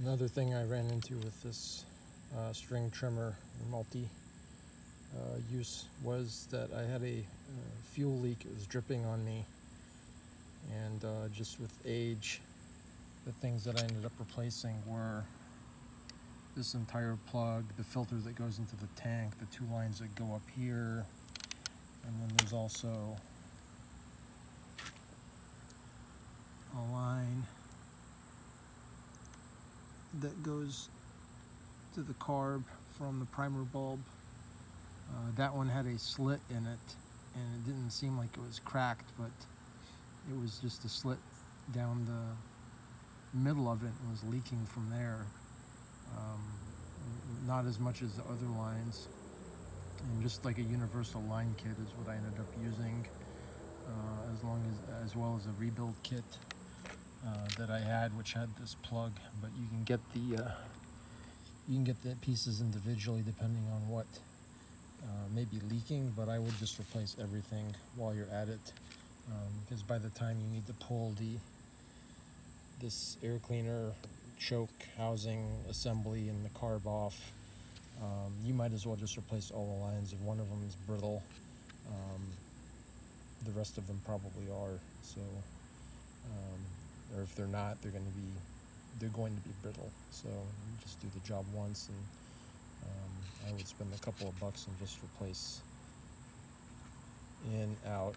Another thing I ran into with this string trimmer multi use was that I had a fuel leak. It was dripping on me, and just with age, the things that I ended up replacing were this entire plug, the filter that goes into the tank, the two lines that go up here, and then there's also a line that goes to the carb from the primer bulb. That one had a slit in it, and it didn't seem like it was cracked, but it was just a slit down the middle of it and was leaking from there. Not as much as the other lines, and just like a universal line kit is what I ended up using, as well as a rebuild kit that I had, which had this plug. But you can get the pieces individually depending on what may be leaking. But I would just replace everything while you're at it, because by the time you need to pull this air cleaner choke housing assembly and the carb off, you might as well just replace all the lines. If one of them is brittle, the rest of them probably are. So, or if they're not, they're going to be brittle. So you just do the job once, and I would spend a couple of bucks and just replace in, out,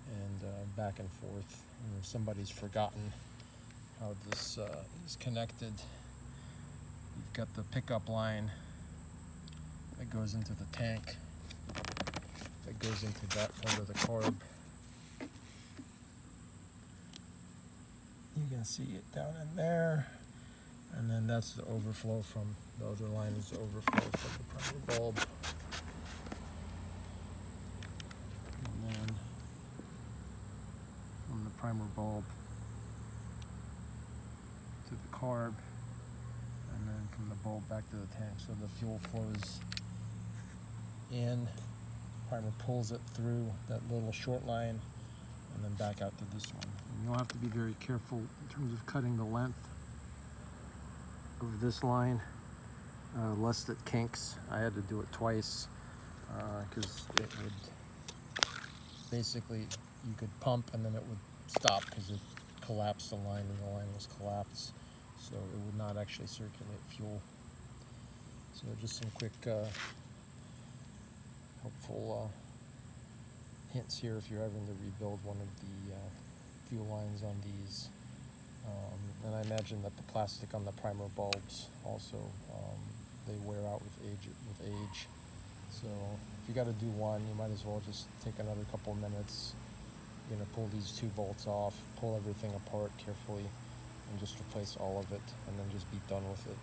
and back and forth. And if somebody's forgotten how this is connected, you've got the pickup line that goes into the tank, that goes into that part of the carb. You can see it down in there, and then that's the overflow from the other line, is the overflow from the primer bulb. And then from the primer bulb to the carb, and then from the bulb back to the tank. So the fuel flows in, primer pulls it through that little short line, and then back out to this one. And you'll have to be very careful in terms of cutting the length of this line, lest it kinks. I had to do it twice, because it would basically, you could pump and then it would stop because it collapsed the line, and the line was collapsed, so it would not actually circulate fuel. So just some quick helpful hints here if you're having to rebuild one of the fuel lines on these. And I imagine that the plastic on the primer bulbs also, they wear out with age. So if you got to do one, you might as well just take another couple of minutes. You're going to pull these two bolts off, pull everything apart carefully, and just replace all of it, and then just be done with it.